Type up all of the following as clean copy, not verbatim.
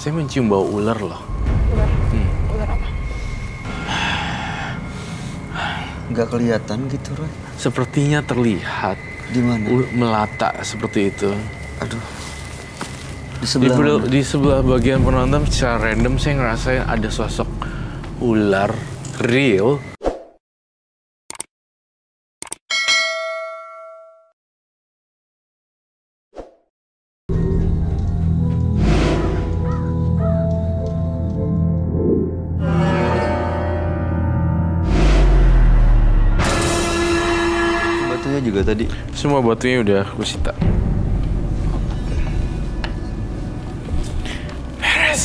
Saya mencium bau ular loh. Ular? Ular apa? Nggak kelihatan gitu, Roy. Sepertinya terlihat. Di mana? Melata seperti itu. Aduh. Di sebelah mana? Di sebelah bagian penonton secara random saya ngerasain ada sosok ular real. Batunya juga tadi. Semua batunya udah aku sita.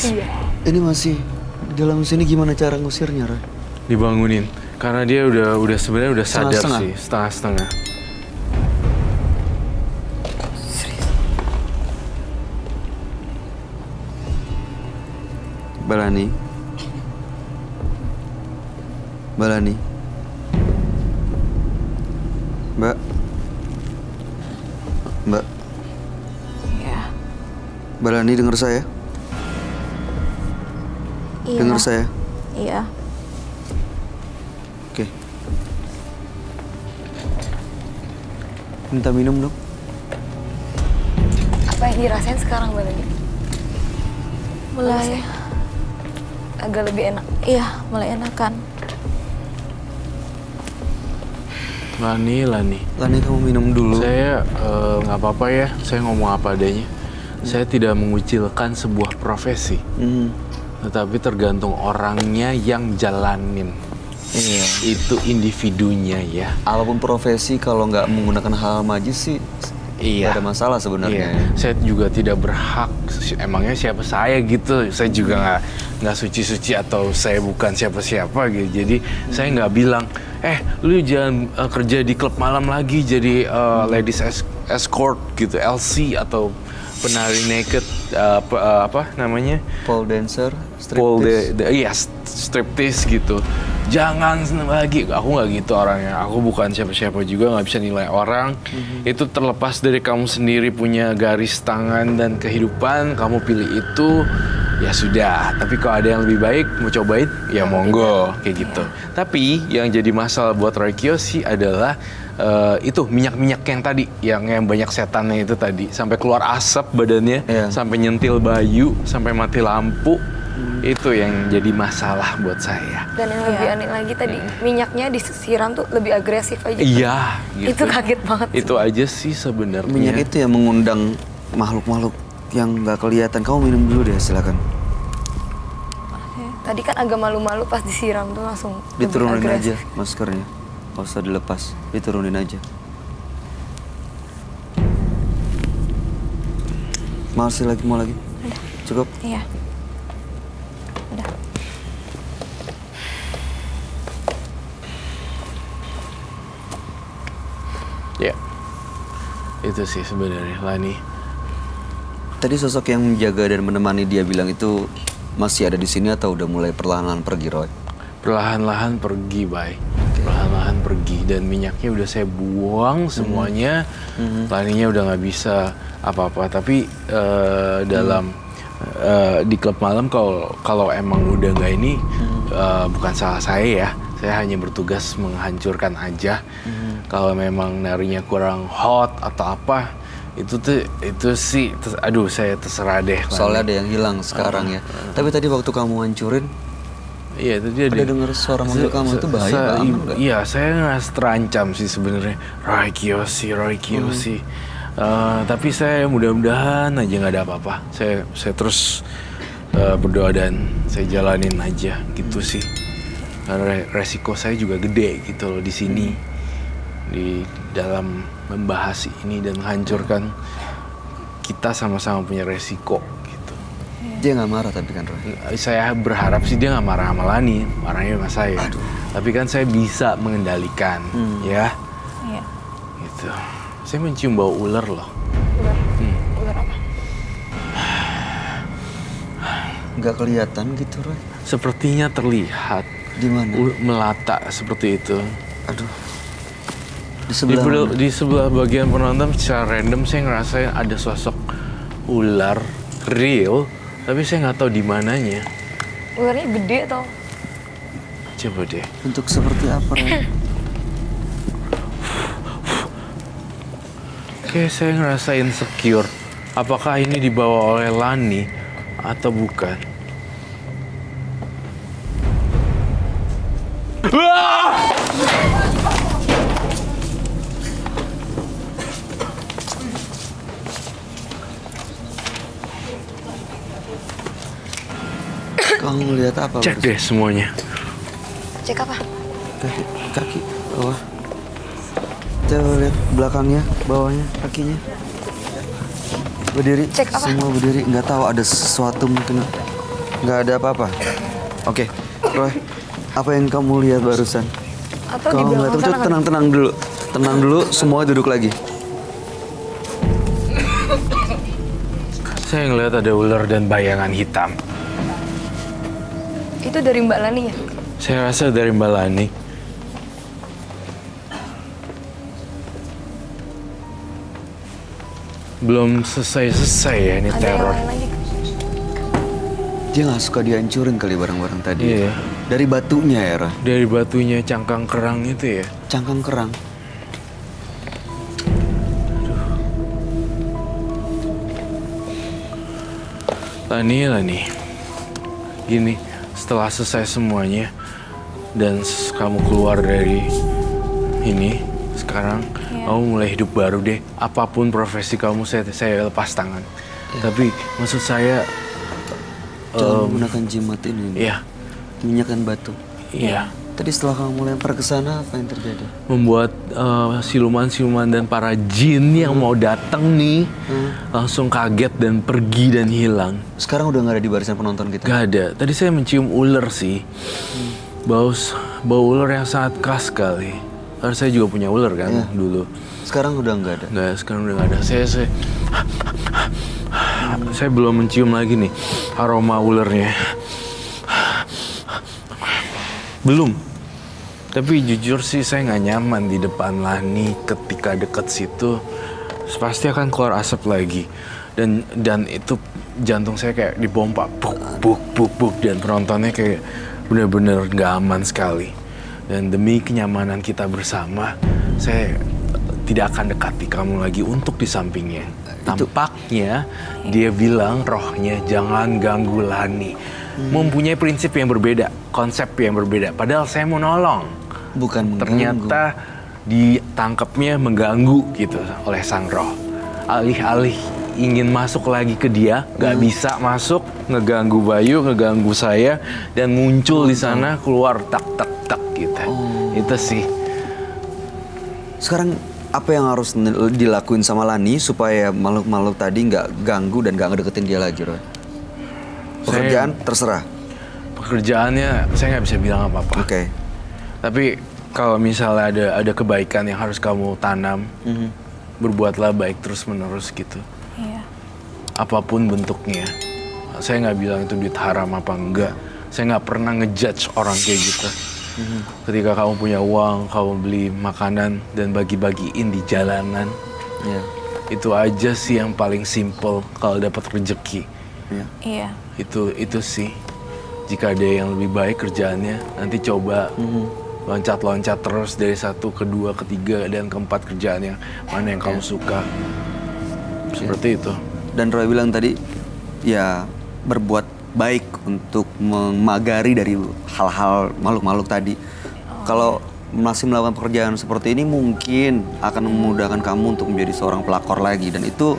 Iya. Ini masih di dalam sini, gimana cara ngusirnya, Roy? Dibangunin karena dia udah sebenarnya udah sadar Setengah-setengah? sih, setengah-setengah. Balani. Balani. Mbak. Mbak. Iya. Balani, dengar saya? Iya. Dengar saya? Iya. Oke. Minta minum dong. Apa yang dirasain sekarang, Mbak Lani? Mulai agak lebih enak. Iya, mulai enakan. Lani. Lani, kamu minum dulu. Saya nggak apa-apa ya, saya ngomong apa adanya. Saya tidak mengucilkan sebuah profesi, tetapi tergantung orangnya yang jalanin. Iya. Itu individunya ya. Apapun profesi, kalau nggak menggunakan hal majis sih, Iya. nggak ada masalah sebenarnya. Iya. Saya juga tidak berhak. Emangnya siapa saya gitu? Saya juga nggak suci-suci atau saya bukan siapa-siapa gitu. Jadi saya nggak bilang, lu jangan kerja di klub malam lagi jadi ladies escort gitu, LC atau penari naked, apa namanya? Pole dancer, Pole striptease. iya, striptease gitu. Jangan lagi, aku nggak gitu orangnya. Aku bukan siapa-siapa juga, nggak bisa nilai orang. Itu terlepas dari kamu sendiri punya garis tangan dan kehidupan, kamu pilih itu, ya sudah. Tapi kalau ada yang lebih baik, mau cobain, ya monggo, kayak gitu. Tapi yang jadi masalah buat Roy Kiyoshi adalah itu minyak-minyak yang tadi, yang banyak setannya itu tadi, sampai keluar asap badannya, Iya. sampai nyentil bayu, sampai mati lampu. Itu yang jadi masalah buat saya. Dan yang lebih aneh lagi tadi, minyaknya disiram tuh lebih agresif aja. Iya, gitu. Itu kaget banget. Itu aja sih sebenarnya. Minyak itu yang mengundang makhluk-makhluk yang nggak kelihatan. Kamu minum dulu deh, silakan. Tadi kan agak malu-malu pas disiram tuh langsung lebih Diturunin aja agresif. maskernya. Nggak usah dilepas, diturunin aja. Masih lagi, mau lagi? Udah. Cukup? Iya. Udah. Ya, itu sih sebenarnya Lani. Tadi sosok yang menjaga dan menemani dia bilang itu masih ada di sini atau udah mulai perlahan-lahan pergi, Roy? Perlahan-lahan pergi, Bay. Perlahan-lahan pergi dan minyaknya udah saya buang semuanya. Laninya udah nggak bisa apa-apa. Tapi dalam di klub malam kalau emang udah nggak ini, bukan salah saya ya. Saya hanya bertugas menghancurkan aja. Kalau memang narinya kurang hot atau apa, itu sih, aduh saya terserah deh. Soalnya ada yang hilang sekarang ya. Tapi tadi waktu kamu hancurin, iya itu dia. ada dengar suara manggil kamu, itu bahaya banget nggak? Iya, saya nggak terancam sih sebenarnya. Roy Kiyoshi. Tapi saya mudah-mudahan aja nggak ada apa-apa. Saya terus berdoa dan saya jalanin aja gitu sih. Karena resiko saya juga gede gitu loh di sini, di dalam membahas ini dan menghancurkan, kita sama-sama punya resiko gitu. Dia nggak marah tapi kan, Roy? Saya berharap sih dia nggak marah sama Lani, marahnya sama saya. Tapi kan saya bisa mengendalikan, ya. Iya. Gitu. Saya mencium bau ular loh. Ular. Ular apa? Nggak kelihatan gitu, Roy? Sepertinya terlihat. Di mana? Melata seperti itu. Aduh. Di sebelah mana? Di sebelah bagian penonton secara random saya ngerasain ada sosok ular real Tapi saya nggak tahu di mananya. Ularnya gede atau? Coba deh. Bentuk seperti apa, Roy? Kayak saya ngerasa insecure. Apakah ini dibawa oleh Lani atau bukan? Kamu lihat apa? Cek deh semuanya. Cek apa? Kaki, bawah. Coba lihat belakangnya, bawahnya, kakinya. Berdiri, Cek apa? semua berdiri. Nggak tahu ada sesuatu mungkin. Nggak ada apa-apa. Oke, Roy, apa yang kamu lihat barusan? Atau di Kamu belakang lihat, sana kan? tenang dulu. Tenang dulu, semua duduk lagi. Saya ngeliat ada ular dan bayangan hitam. Itu dari Mbak Lani ya? Saya rasa dari Mbak Lani. Belum selesai ya ini Ada yang teror. lain lagi? Dia nggak suka dihancurin kali barang-barang tadi. Iya. Dari batunya ya, Roy? Dari batunya cangkang kerang itu ya. Cangkang kerang. Lani. Gini, setelah selesai semuanya dan kamu keluar dari ini, sekarang kamu mulai hidup baru deh. Apapun profesi kamu, saya lepas tangan. Tapi maksud saya, Jangan menggunakan jimat ini. ya, Minyak dan batu. iya, Tadi setelah kamu lempar ke sana, apa yang terjadi? membuat siluman-siluman dan para jin yang mau datang nih langsung kaget dan pergi dan hilang. Sekarang udah nggak ada di barisan penonton kita. Gak ada. Tadi saya mencium ular sih. Bau ular yang sangat keras sekali. Karena saya juga punya ular kan dulu. Sekarang udah nggak ada. Nggak, sekarang udah nggak ada. Saya belum mencium lagi nih aroma ularnya. Belum. Tapi jujur sih saya nggak nyaman di depan Lani ketika deket situ. Pasti akan keluar asap lagi. Dan itu jantung saya kayak dipompa buk dan penontonnya kayak benar-benar nggak aman sekali. Dan demi kenyamanan kita bersama, saya tidak akan dekati kamu lagi untuk di sampingnya. Tampaknya dia bilang rohnya jangan ganggu Lani. Mempunyai prinsip yang berbeda, konsep yang berbeda. Padahal saya mau nolong. Bukan mengganggu. Ternyata ditangkapnya mengganggu gitu oleh sang roh. Alih-alih ingin masuk lagi ke dia, nggak bisa masuk, ngeganggu Bayu, ngeganggu saya, dan muncul di sana keluar tak gitu. Itu sih. Sekarang apa yang harus dilakuin sama Lani supaya makhluk-makhluk tadi nggak ganggu dan nggak ngedeketin dia lagi, Roy? Pekerjaan terserah. Pekerjaannya saya nggak bisa bilang apa-apa. Oke. Tapi kalau misalnya ada kebaikan yang harus kamu tanam, berbuatlah baik terus-menerus gitu. Iya. Apapun bentuknya. Saya nggak bilang itu duit haram apa enggak. Saya nggak pernah ngejudge orang kayak gitu. Ketika kamu punya uang, kamu beli makanan dan bagi-bagiin di jalanan. Iya. Itu aja sih yang paling simple kalau dapat rezeki. Iya. Iya. Itu sih. Jika ada yang lebih baik kerjaannya, nanti coba loncat-loncat terus dari 1 ke 2 ke 3 dan ke 4 kerjaan yang mana yang kamu suka. Seperti itu. Dan Roy bilang tadi, ya berbuat baik untuk memagari dari hal-hal makhluk-makhluk tadi. Kalau masih melakukan pekerjaan seperti ini mungkin akan memudahkan kamu untuk menjadi seorang pelakor lagi. Dan itu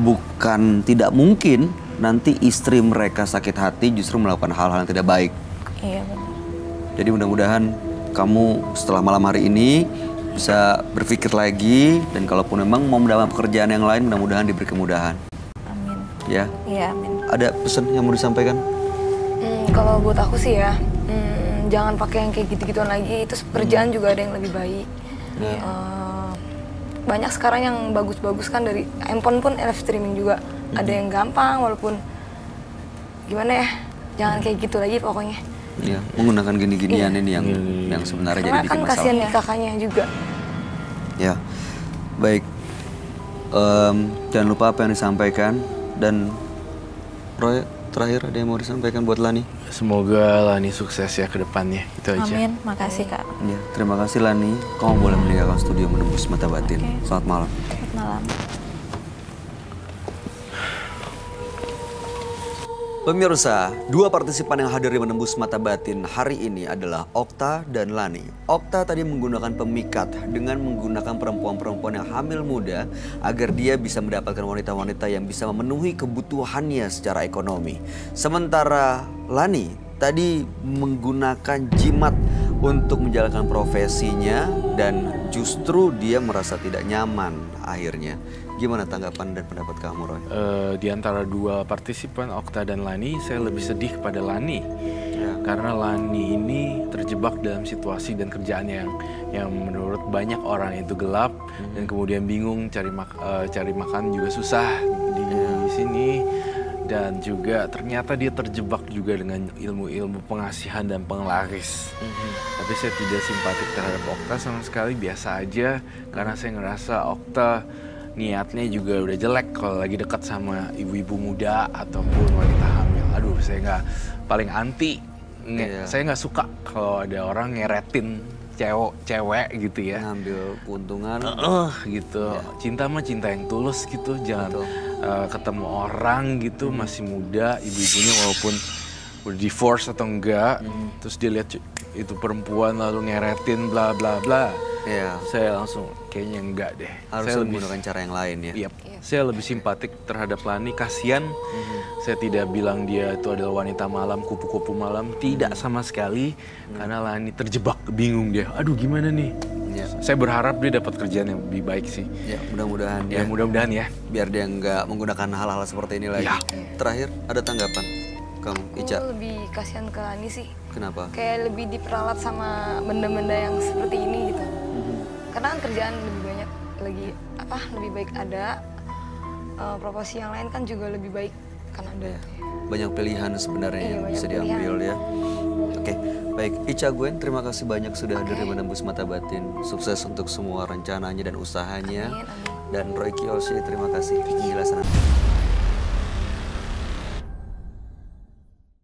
bukan tidak mungkin nanti istri mereka sakit hati justru melakukan hal-hal yang tidak baik. Iya benar. Jadi mudah-mudahan kamu setelah malam hari ini bisa berpikir lagi, dan kalaupun memang mau mendapatkan pekerjaan yang lain, mudah-mudahan diberi kemudahan. Amin. Ya. Iya amin. Ada pesan yang mau disampaikan? Kalau buat aku sih ya, jangan pakai yang kayak gitu-gituan lagi. Itu pekerjaan juga ada yang lebih baik. Banyak sekarang yang bagus-bagus kan, dari handphone pun live streaming juga. Ada yang gampang walaupun gimana ya, jangan kayak gitu lagi pokoknya. Ya, menggunakan gini-ginian ini yang sebenarnya jadi Karena bikin kan masalah. kasihan nih kakaknya juga. Ya, baik. Jangan lupa apa yang disampaikan, dan Roy terakhir ada yang mau disampaikan buat Lani? Semoga Lani sukses ya ke depannya. Itu aja. Amin, makasih Kak. Ya, terima kasih Lani. Kamu boleh meninggalkan studio Menembus Mata Batin. Oke. Selamat malam. Selamat malam. Pemirsa, dua partisipan yang hadir di Menembus Mata Batin hari ini adalah Okta dan Lani. Okta tadi menggunakan pemikat dengan menggunakan perempuan-perempuan yang hamil muda agar dia bisa mendapatkan wanita-wanita yang bisa memenuhi kebutuhannya secara ekonomi. Sementara Lani tadi menggunakan jimat untuk menjalankan profesinya dan justru dia merasa tidak nyaman akhirnya. Gimana tanggapan dan pendapat kamu, Roy? Di antara dua partisipan, Okta dan Lani, saya lebih sedih kepada Lani. Ya. Karena Lani ini terjebak dalam situasi dan kerjaan yang menurut banyak orang itu gelap dan kemudian bingung cari makan juga susah di sini. Dan juga ternyata dia terjebak juga dengan ilmu-ilmu pengasihan dan penglaris. Tapi saya tidak simpatik terhadap Okta sama sekali, biasa aja. Karena saya ngerasa Okta niatnya juga udah jelek kalau lagi dekat sama ibu-ibu muda ataupun wanita hamil. Aduh, saya nggak, paling anti. Saya nggak suka kalau ada orang ngeretin cewek gitu ya. Ngambil keuntungan. Gitu. Cinta mah cinta yang tulus gitu. Jangan ketemu orang gitu masih muda, ibu-ibunya walaupun udah divorce atau enggak, terus dia lihat itu perempuan lalu ngeretin bla bla bla. Ya. Saya langsung kayaknya enggak deh. Harus Saya menggunakan cara yang lain ya. Iya, saya lebih simpatik terhadap Lani, kasihan. Saya tidak bilang dia itu adalah wanita malam, kupu-kupu malam, tidak sama sekali. Karena Lani terjebak, bingung dia. Aduh, gimana nih? Ya. Saya berharap dia dapat kerjaan yang lebih baik sih. Ya, mudah-mudahan Ya, mudah-mudahan ya. biar dia nggak menggunakan hal-hal seperti ini lagi. Ya. Terakhir, ada tanggapan kamu, Ica? Aku lebih kasihan ke Lani sih. Kenapa? Kayak lebih diperalat sama benda-benda yang seperti ini gitu. Karena kan kerjaan lebih banyak lebih baik ada. Profesi yang lain kan juga lebih baik kan ada. Banyak pilihan sebenarnya Iya, yang banyak bisa pilihan. diambil ya. Oke, baik. Ica Gwen, terima kasih banyak sudah hadir di Menembus Mata Batin. Sukses untuk semua rencananya dan usahanya. Amin, amin. Dan Roy Kiyoshi, terima kasih penjelasan